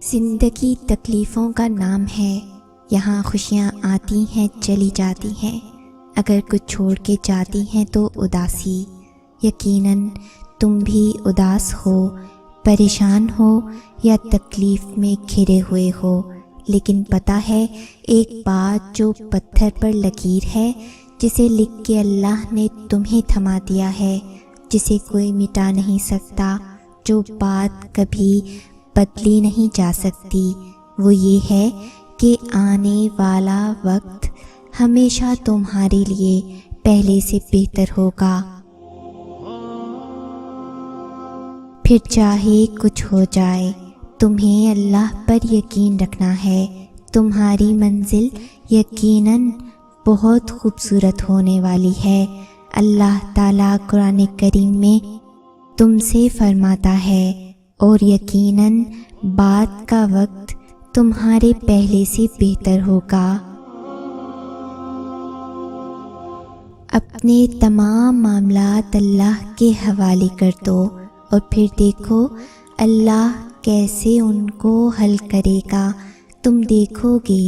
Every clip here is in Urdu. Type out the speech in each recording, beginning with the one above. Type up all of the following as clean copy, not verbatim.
زندگی تکلیفوں کا نام ہے، یہاں خوشیاں آتی ہیں چلی جاتی ہیں، اگر کچھ چھوڑ کے جاتی ہیں تو اداسی۔ یقیناً تم بھی اداس ہو، پریشان ہو یا تکلیف میں گھرے ہوئے ہو، لیکن پتہ ہے ایک بات جو پتھر پر لکیر ہے، جسے لکھ کے اللہ نے تمہیں تھما دیا ہے، جسے کوئی مٹا نہیں سکتا، جو بات کبھی بدلی نہیں جا سکتی، وہ یہ ہے کہ آنے والا وقت ہمیشہ تمہارے لیے پہلے سے بہتر ہوگا۔ پھر چاہے کچھ ہو جائے، تمہیں اللہ پر یقین رکھنا ہے، تمہاری منزل یقیناً بہت خوبصورت ہونے والی ہے۔ اللہ تعالیٰ قرآن کریم میں تم سے فرماتا ہے، اور یقیناً بعد کا وقت تمہارے پہلے سے بہتر ہوگا۔ اپنے تمام معاملات اللہ کے حوالے کر دو اور پھر دیکھو اللہ کیسے ان کو حل کرے گا۔ تم دیکھو گے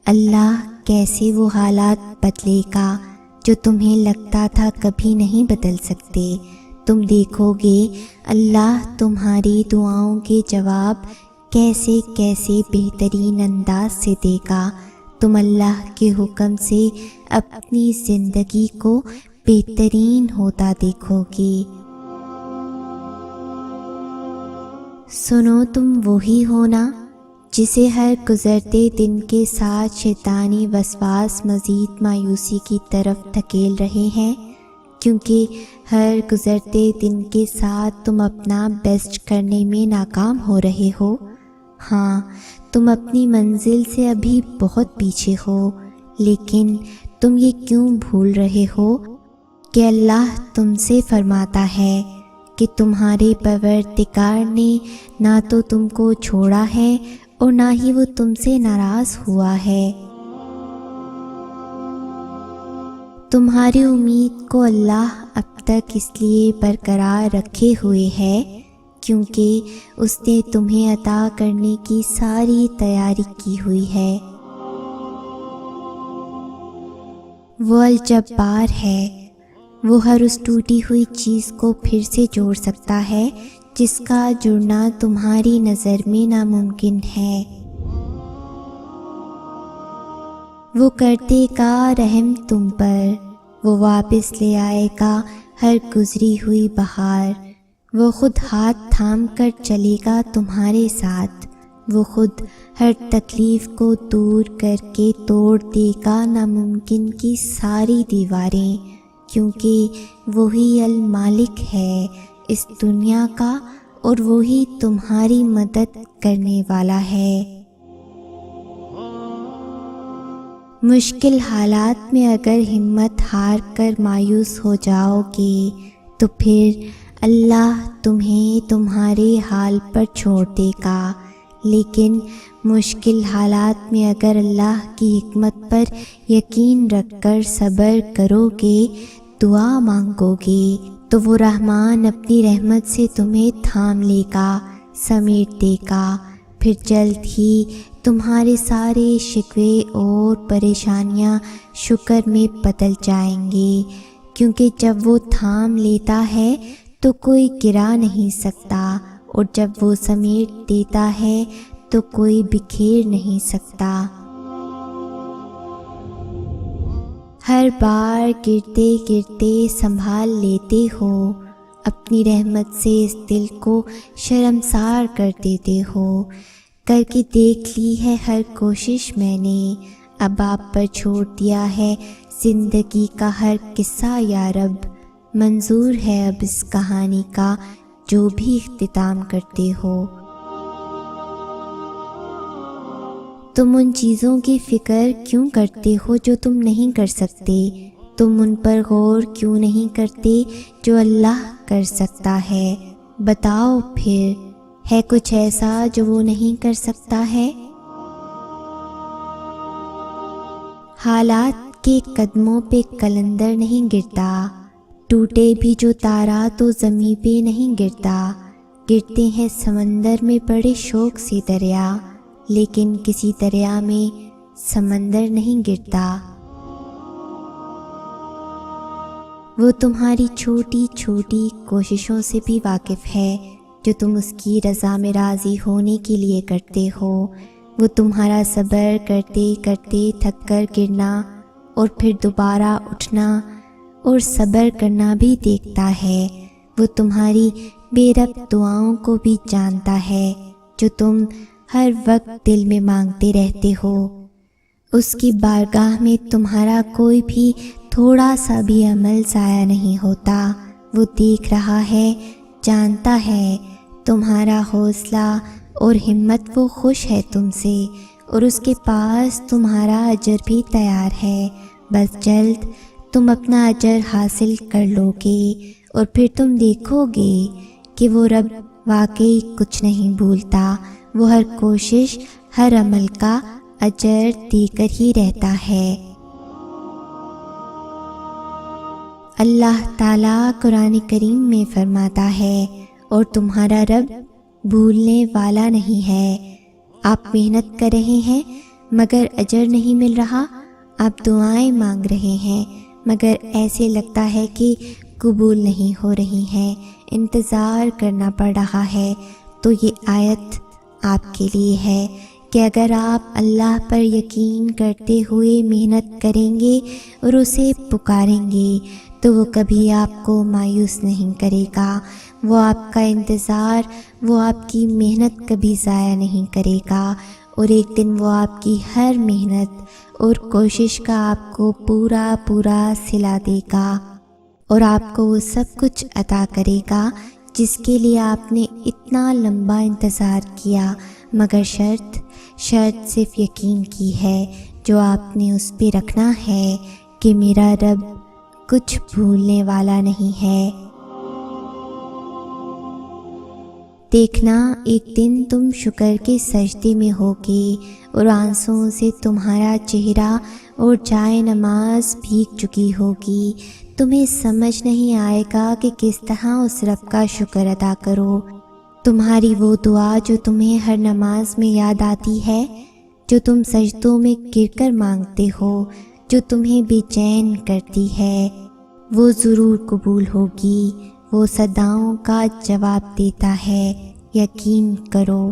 اللہ کیسے وہ حالات بدلے گا جو تمہیں لگتا تھا کبھی نہیں بدل سکتے۔ تم دیکھو گے اللہ تمہاری دعاؤں کے جواب کیسے کیسے بہترین انداز سے دے گا۔ تم اللہ کے حکم سے اپنی زندگی کو بہترین ہوتا دیکھو گے۔ سنو تم وہی ہو نا جسے ہر گزرتے دن کے ساتھ شیطانی وسواس مزید مایوسی کی طرف دھکیل رہے ہیں، کیونکہ ہر گزرتے دن کے ساتھ تم اپنا بیسٹ کرنے میں ناکام ہو رہے ہو۔ ہاں، تم اپنی منزل سے ابھی بہت پیچھے ہو، لیکن تم یہ کیوں بھول رہے ہو کہ اللہ تم سے فرماتا ہے کہ تمہارے پروردگار نے نہ تو تم کو چھوڑا ہے اور نہ ہی وہ تم سے ناراض ہوا ہے۔ تمہاری امید کو اللہ اب تک اس لیے برقرار رکھے ہوئے ہے کیونکہ اس نے تمہیں عطا کرنے کی ساری تیاری کی ہوئی ہے۔ وہ الجبار ہے، وہ ہر اس ٹوٹی ہوئی چیز کو پھر سے جوڑ سکتا ہے جس کا جڑنا تمہاری نظر میں ناممکن ہے۔ وہ کرتے گا رحم تم پر، وہ واپس لے آئے گا ہر گزری ہوئی بہار، وہ خود ہاتھ تھام کر چلے گا تمہارے ساتھ، وہ خود ہر تکلیف کو دور کر کے توڑ دے گا ناممکن کی ساری دیواریں، کیونکہ وہی المالک ہے اس دنیا کا اور وہی تمہاری مدد کرنے والا ہے۔ مشکل حالات میں اگر ہمت ہار کر مایوس ہو جاؤ گے تو پھر اللہ تمہیں تمہارے حال پر چھوڑ دے گا، لیکن مشکل حالات میں اگر اللہ کی حکمت پر یقین رکھ کر صبر کرو گے، دعا مانگو گے، تو وہ رحمان اپنی رحمت سے تمہیں تھام لے گا، سمیٹ دے گا، پھر جلد ہی تمہارے سارے شکوے اور پریشانیاں شکر میں بدل جائیں گے، کیونکہ جب وہ تھام لیتا ہے تو کوئی گرا نہیں سکتا، اور جب وہ سمیٹ دیتا ہے تو کوئی بکھیر نہیں سکتا۔ ہر بار گرتے گرتے سنبھال لیتے ہو، اپنی رحمت سے اس دل کو شرمسار کر دیتے ہو، کر کے دیکھ لی ہے ہر کوشش میں نے، اب آپ پر چھوڑ دیا ہے زندگی کا ہر قصہ یا رب، منظور ہے اب اس کہانی کا جو بھی اختتام کرتے ہو۔ تم ان چیزوں کی فکر کیوں کرتے ہو جو تم نہیں کر سکتے؟ تم ان پر غور کیوں نہیں کرتے جو اللہ کر سکتا ہے؟ بتاؤ پھر، ہے کچھ ایسا جو وہ نہیں کر سکتا ہے؟ حالات کے قدموں پہ قلندر نہیں گرتا، ٹوٹے بھی جو تارا تو زمیں پہ نہیں گرتا، گرتے ہیں سمندر میں بڑے شوق سے دریا، لیکن کسی دریا میں سمندر نہیں گرتا۔ وہ تمہاری چھوٹی چھوٹی کوششوں سے بھی واقف ہے جو تم اس کی رضا میں راضی ہونے کے لیے کرتے ہو۔ وہ تمہارا صبر کرتے کرتے تھک کر گرنا اور پھر دوبارہ اٹھنا اور صبر کرنا بھی دیکھتا ہے۔ وہ تمہاری بے رب دعاؤں کو بھی جانتا ہے جو تم ہر وقت دل میں مانگتے رہتے ہو۔ اس کی بارگاہ میں تمہارا کوئی بھی تھوڑا سا بھی عمل ضائع نہیں ہوتا۔ وہ دیکھ رہا ہے، جانتا ہے تمہارا حوصلہ اور ہمت، وہ خوش ہے تم سے اور اس کے پاس تمہارا اجر بھی تیار ہے۔ بس جلد تم اپنا اجر حاصل کر لو گے اور پھر تم دیکھو گے کہ وہ رب واقعی کچھ نہیں بھولتا۔ وہ ہر کوشش، ہر عمل کا اجر دے کر ہی رہتا ہے۔ اللہ تعالیٰ قرآن کریم میں فرماتا ہے، اور تمہارا رب بھولنے والا نہیں ہے۔ آپ محنت کر رہے ہیں مگر اجر نہیں مل رہا، آپ دعائیں مانگ رہے ہیں مگر ایسے لگتا ہے کہ قبول نہیں ہو رہی ہیں، انتظار کرنا پڑ رہا ہے، تو یہ آیت آپ کے لیے ہے کہ اگر آپ اللہ پر یقین کرتے ہوئے محنت کریں گے اور اسے پکاریں گے تو وہ کبھی آپ کو مایوس نہیں کرے گا۔ وہ آپ کا انتظار، وہ آپ کی محنت کبھی ضائع نہیں کرے گا، اور ایک دن وہ آپ کی ہر محنت اور کوشش کا آپ کو پورا صلہ دے گا اور آپ کو وہ سب کچھ عطا کرے گا جس کے لیے آپ نے اتنا لمبا انتظار کیا، مگر شرط صرف یقین کی ہے جو آپ نے اس پہ رکھنا ہے کہ میرا رب کچھ بھولنے والا نہیں ہے۔ دیکھنا ایک دن تم شکر کے سجدے میں ہوگے اور آنسوؤں سے تمہارا چہرہ اور جائے نماز بھیگ چکی ہوگی۔ تمہیں سمجھ نہیں آئے گا کہ کس طرح اس رب کا شکر ادا کرو۔ تمہاری وہ دعا جو تمہیں ہر نماز میں یاد آتی ہے، جو تم سجدوں میں گر کر مانگتے ہو، جو تمہیں بے چین کرتی ہے، وہ ضرور قبول ہوگی۔ وہ صداؤں کا جواب دیتا ہے، یقین کرو۔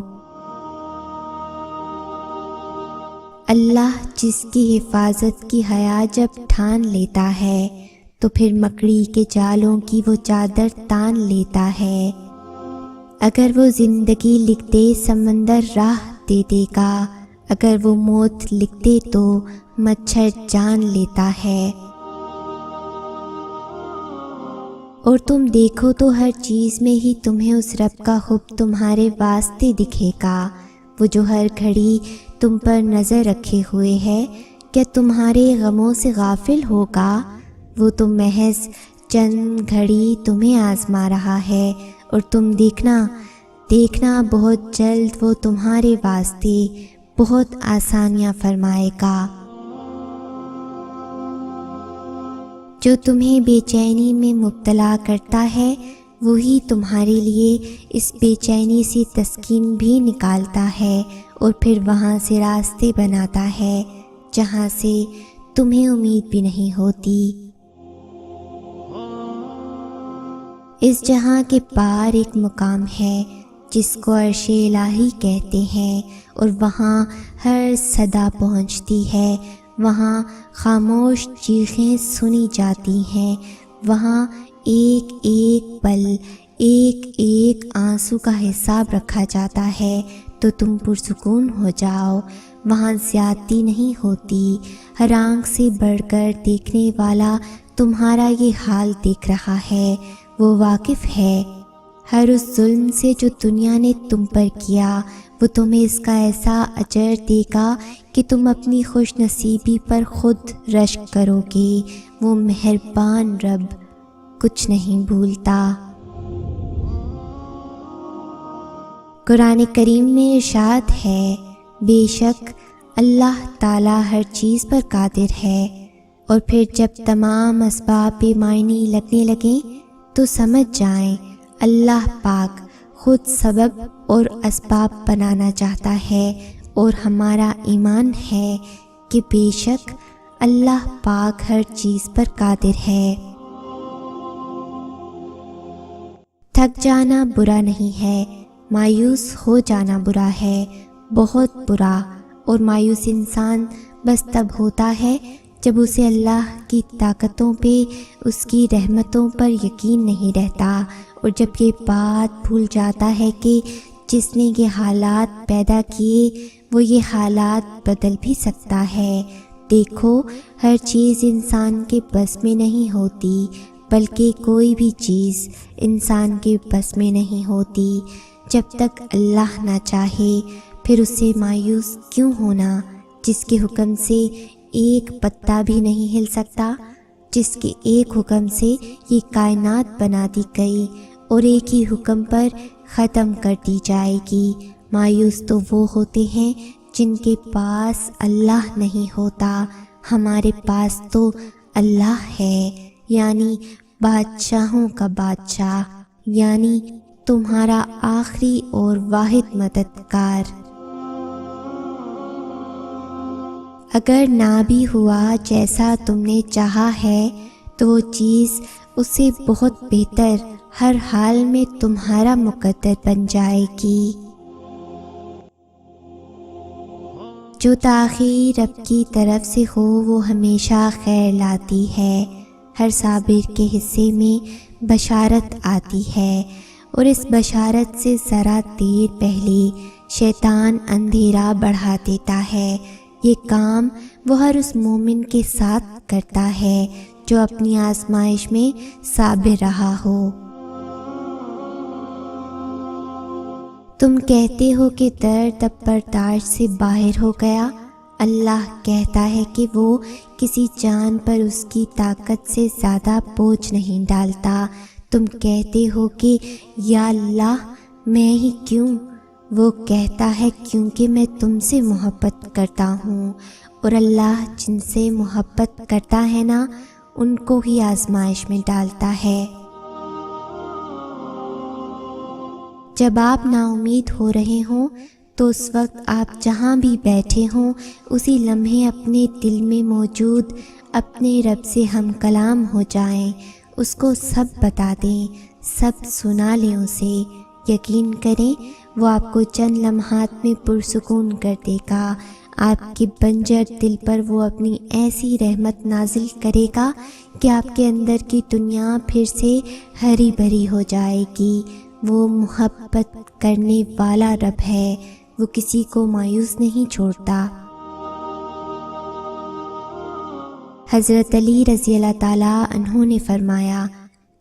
اللہ جس کی حفاظت کی حیا جب ٹھان لیتا ہے تو پھر مکڑی کے جالوں کی وہ چادر تان لیتا ہے۔ اگر وہ زندگی لکھ دے سمندر راہ دے دے گا، اگر وہ موت لکھ دے تو مچھر جان لیتا ہے۔ اور تم دیکھو تو ہر چیز میں ہی تمہیں اس رب کا حب تمہارے واسطے دکھے گا، وہ جو ہر گھڑی تم پر نظر رکھے ہوئے ہے۔ کیا تمہارے غموں سے غافل ہوگا؟ وہ تو محض چند گھڑی تمہیں آزما رہا ہے، اور تم دیکھنا بہت جلد وہ تمہارے واسطے بہت آسانیاں فرمائے گا۔ جو تمہیں بے چینی میں مبتلا کرتا ہے وہی تمہارے لیے اس بے چینی سے تسکین بھی نکالتا ہے اور پھر وہاں سے راستے بناتا ہے جہاں سے تمہیں امید بھی نہیں ہوتی۔ اس جہاں کے پار ایک مقام ہے جس کو عرش الہی کہتے ہیں، اور وہاں ہر صدا پہنچتی ہے، وہاں خاموش چیخیں سنی جاتی ہیں، وہاں ایک ایک پل، ایک ایک آنسو کا حساب رکھا جاتا ہے۔ تو تم پرسکون ہو جاؤ، وہاں زیادتی نہیں ہوتی۔ ہر آنکھ سے بڑھ کر دیکھنے والا تمہارا یہ حال دیکھ رہا ہے، وہ واقف ہے ہر اس ظلم سے جو دنیا نے تم پر کیا۔ وہ تمہیں اس کا ایسا اجر دے گا کہ تم اپنی خوش نصیبی پر خود رشک کرو گے۔ وہ مہربان رب کچھ نہیں بھولتا۔ قرآن کریم میں ارشاد ہے، بے شک اللہ تعالیٰ ہر چیز پر قادر ہے، اور پھر جب تمام اسباب بے معنی لگنے لگیں تو سمجھ جائیں اللہ پاک خود سبب اور اسباب بنانا چاہتا ہے، اور ہمارا ایمان ہے کہ بے شک اللہ پاک ہر چیز پر قادر ہے۔ تھک جانا برا نہیں ہے، مایوس ہو جانا برا ہے، بہت برا۔ اور مایوس انسان بس تب ہوتا ہے جب اسے اللہ کی طاقتوں پہ، اس کی رحمتوں پر یقین نہیں رہتا، اور جب یہ بات بھول جاتا ہے کہ جس نے یہ حالات پیدا کیے وہ یہ حالات بدل بھی سکتا ہے۔ دیکھو، ہر چیز انسان کے بس میں نہیں ہوتی، بلکہ کوئی بھی چیز انسان کے بس میں نہیں ہوتی۔ جب تک اللہ نہ چاہے پھر اسے مایوس کیوں ہونا، جس کے حکم سے ایک پتا بھی نہیں ہل سکتا، جس کے ایک حکم سے یہ کائنات بنا دی گئی اور ایک ہی حکم پر ختم کر دی جائے گی۔ مایوس تو وہ ہوتے ہیں جن کے پاس اللہ نہیں ہوتا۔ ہمارے پاس تو اللہ ہے، یعنی بادشاہوں کا بادشاہ، یعنی تمہارا آخری اور واحد مددگار۔ اگر نہ بھی ہوا جیسا تم نے چاہا ہے تو وہ چیز اس سے بہت بہتر ہر حال میں تمہارا مقدر بن جائے گی۔ جو تاخیر رب کی طرف سے ہو وہ ہمیشہ خیر لاتی ہے۔ ہر صابر کے حصے میں بشارت آتی ہے، اور اس بشارت سے ذرا دیر پہلے شیطان اندھیرا بڑھا دیتا ہے۔ یہ کام وہ ہر اس مومن کے ساتھ کرتا ہے جو اپنی آزمائش میں صابر رہا ہو۔ تم کہتے ہو کہ درد اب برداشت سے باہر ہو گیا، اللہ کہتا ہے کہ وہ کسی جان پر اس کی طاقت سے زیادہ بوجھ نہیں ڈالتا۔ تم کہتے ہو کہ یا اللہ میں ہی کیوں؟ وہ کہتا ہے کیونکہ میں تم سے محبت کرتا ہوں، اور اللہ جن سے محبت کرتا ہے نا ان کو ہی آزمائش میں ڈالتا ہے۔ جب آپ نا امید ہو رہے ہوں تو اس وقت آپ جہاں بھی بیٹھے ہوں اسی لمحے اپنے دل میں موجود اپنے رب سے ہم کلام ہو جائیں، اس کو سب بتا دیں، سب سنا لیں اسے۔ یقین کریں وہ آپ کو چند لمحات میں پرسکون کر دے گا۔ آپ کے بنجر دل پر وہ اپنی ایسی رحمت نازل کرے گا کہ آپ کے اندر کی دنیا پھر سے ہری بھری ہو جائے گی۔ وہ محبت کرنے والا رب ہے، وہ کسی کو مایوس نہیں چھوڑتا۔ حضرت علی رضی اللہ تعالیٰ عنہ نے فرمایا،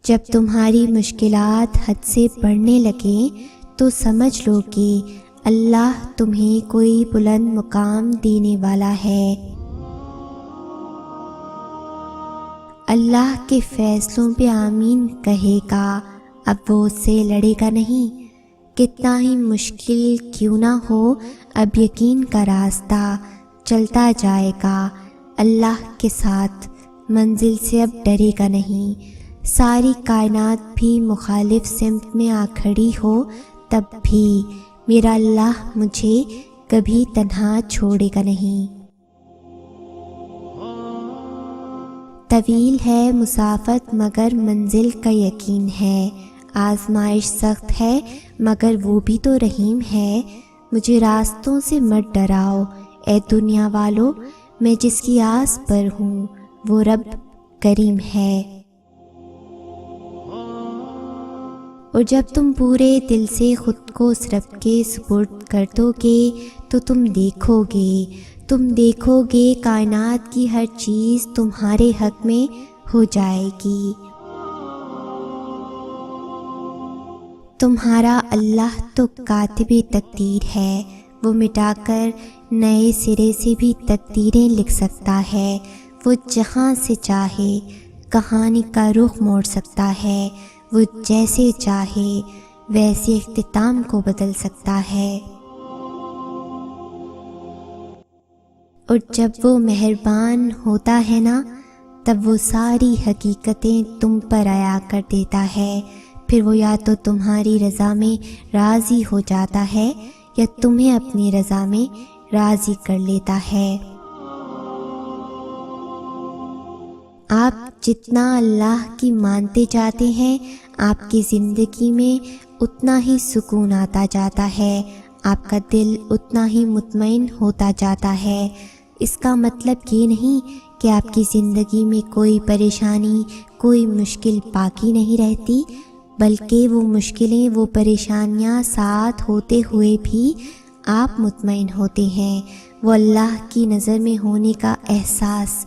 جب تمہاری مشکلات حد سے بڑھنے لگیں تو سمجھ لو کہ اللہ تمہیں کوئی بلند مقام دینے والا ہے۔ اللہ کے فیصلوں پہ آمین کہے گا، اب وہ اس سے لڑے گا نہیں۔ کتنا ہی مشکل کیوں نہ ہو اب یقین کا راستہ چلتا جائے گا، اللہ کے ساتھ منزل سے اب ڈرے گا نہیں۔ ساری کائنات بھی مخالف سمت میں آ کھڑی ہو تب بھی میرا اللہ مجھے کبھی تنہا چھوڑے گا نہیں۔ طویل ہے مسافت مگر منزل کا یقین ہے، آزمائش سخت ہے مگر وہ بھی تو رحیم ہے۔ مجھے راستوں سے مت ڈراؤ اے دنیا والو، میں جس کی آس پر ہوں وہ رب کریم ہے۔ اور جب تم پورے دل سے خود کو اس رب کے سپرد کر دو گے تو تم دیکھو گے کائنات کی ہر چیز تمہارے حق میں ہو جائے گی۔ تمہارا اللہ تو کاتب تقدیر ہے، وہ مٹا کر نئے سرے سے بھی تقدیریں لکھ سکتا ہے۔ وہ جہاں سے چاہے کہانی کا رخ موڑ سکتا ہے، وہ جیسے چاہے ویسے اختتام کو بدل سکتا ہے۔ اور جب وہ مہربان ہوتا ہے نا تب وہ ساری حقیقتیں تم پر عیا کر دیتا ہے، پھر وہ یا تو تمہاری رضا میں راضی ہو جاتا ہے یا تمہیں اپنی رضا میں راضی کر لیتا ہے۔ آپ جتنا اللہ کی مانتے جاتے ہیں آپ کی زندگی میں اتنا ہی سکون آتا جاتا ہے، آپ کا دل اتنا ہی مطمئن ہوتا جاتا ہے۔ اس کا مطلب یہ نہیں کہ آپ کی زندگی میں کوئی پریشانی، کوئی مشکل باقی نہیں رہتی، بلکہ وہ مشکلیں، وہ پریشانیاں ساتھ ہوتے ہوئے بھی آپ مطمئن ہوتے ہیں۔ وہ اللہ کی نظر میں ہونے کا احساس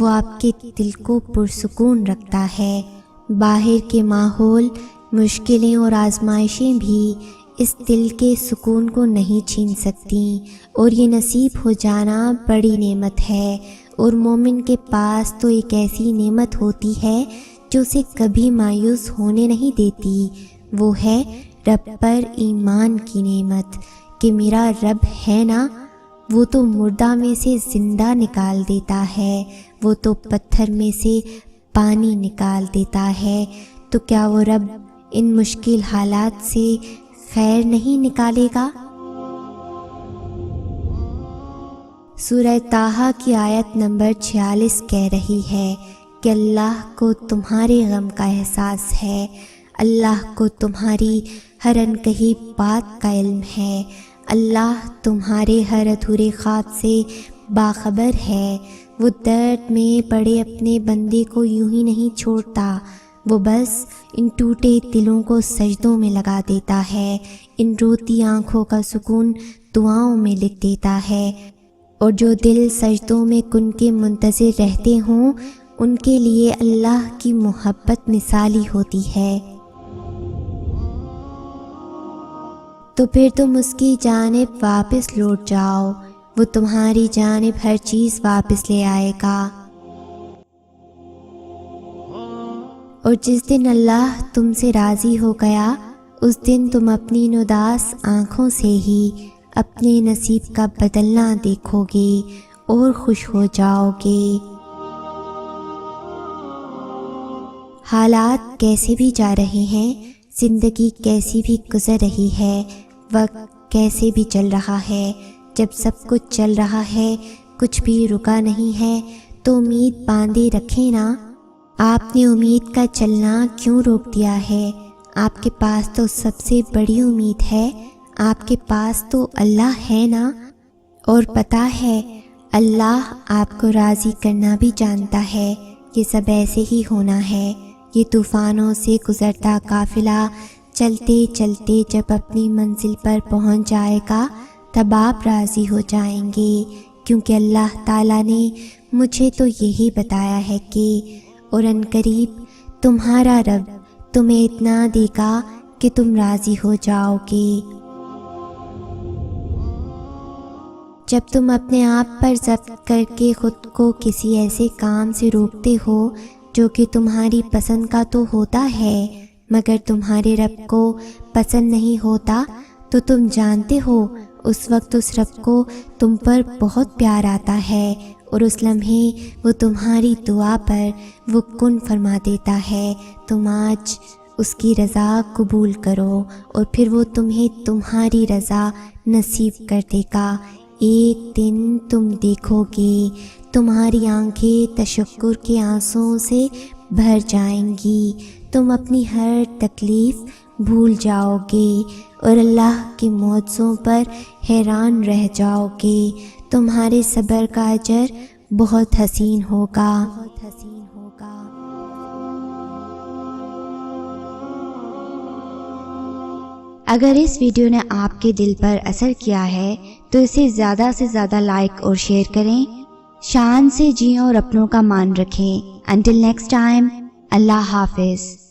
وہ آپ کے دل کو پرسکون رکھتا ہے۔ باہر کے ماحول، مشکلیں اور آزمائشیں بھی اس دل کے سکون کو نہیں چھین سکتی، اور یہ نصیب ہو جانا بڑی نعمت ہے۔ اور مومن کے پاس تو ایک ایسی نعمت ہوتی ہے جو اسے کبھی مایوس ہونے نہیں دیتی، وہ ہے رب پر ایمان کی نعمت، کہ میرا رب ہے نا، وہ تو مردہ میں سے زندہ نکال دیتا ہے، وہ تو پتھر میں سے پانی نکال دیتا ہے، تو کیا وہ رب ان مشکل حالات سے خیر نہیں نکالے گا؟ سورہ طٰہٰ کی آیت نمبر 46 کہہ رہی ہے کہ اللہ کو تمہارے غم کا احساس ہے، اللہ کو تمہاری ہر انکہی بات کا علم ہے، اللہ تمہارے ہر ادھورے خواب سے باخبر ہے۔ وہ درد میں پڑے اپنے بندے کو یوں ہی نہیں چھوڑتا، وہ بس ان ٹوٹے دلوں کو سجدوں میں لگا دیتا ہے، ان روتی آنکھوں کا سکون دعاؤں میں لکھ دیتا ہے، اور جو دل سجدوں میں کن کے منتظر رہتے ہوں ان کے لیے اللہ کی محبت مثالی ہوتی ہے۔ تو پھر تم اس کی جانب واپس لوٹ جاؤ، وہ تمہاری جانب ہر چیز واپس لے آئے گا۔ اور جس دن اللہ تم سے راضی ہو گیا اس دن تم اپنی اداس آنکھوں سے ہی اپنے نصیب کا بدلنا دیکھو گے اور خوش ہو جاؤ گے۔ حالات کیسے بھی جا رہے ہیں، زندگی کیسی بھی گزر رہی ہے، وقت کیسے بھی چل رہا ہے، جب سب کچھ چل رہا ہے، کچھ بھی رکا نہیں ہے، تو امید باندھے رکھیں نا۔ آپ نے امید کا چلنا کیوں روک دیا ہے؟ آپ کے پاس تو سب سے بڑی امید ہے، آپ کے پاس تو اللہ ہے نا، اور پتہ ہے اللہ آپ کو راضی کرنا بھی جانتا ہے۔ یہ سب ایسے ہی ہونا ہے۔ یہ طوفانوں سے گزرتا قافلہ چلتے چلتے جب اپنی منزل پر پہنچ جائے گا تب آپ راضی ہو جائیں گے، کیونکہ اللہ تعالیٰ نے مجھے تو یہی بتایا ہے کہ اور عنقریب تمہارا رب تمہیں اتنا دے گا کہ تم راضی ہو جاؤ گے۔ جب تم اپنے آپ پر ضبط کر کے خود کو کسی ایسے کام سے روکتے ہو جو کہ تمہاری پسند کا تو ہوتا ہے مگر تمہارے رب کو پسند نہیں ہوتا، تو تم جانتے ہو اس وقت اس رب کو تم پر بہت پیار آتا ہے، اور اس لمحے وہ تمہاری دعا پر وہ کن فرما دیتا ہے۔ تم آج اس کی رضا قبول کرو اور پھر وہ تمہیں تمہاری رضا نصیب کر دے گا۔ ایک دن تم دیکھو گے تمہاری آنکھیں تشکر کے آنسوؤں سے بھر جائیں گی، تم اپنی ہر تکلیف بھول جاؤ گے اور اللہ کے معجزوں پر حیران رہ جاؤ گے۔ تمہارے صبر کا اجر بہت حسین ہوگا۔ اگر اس ویڈیو نے آپ کے دل پر اثر کیا ہے تو اسے زیادہ سے زیادہ لائک اور شیئر کریں۔ شان سے جئیں اور اپنوں کا مان رکھیں۔ انٹل نیکسٹ ٹائم، اللہ حافظ۔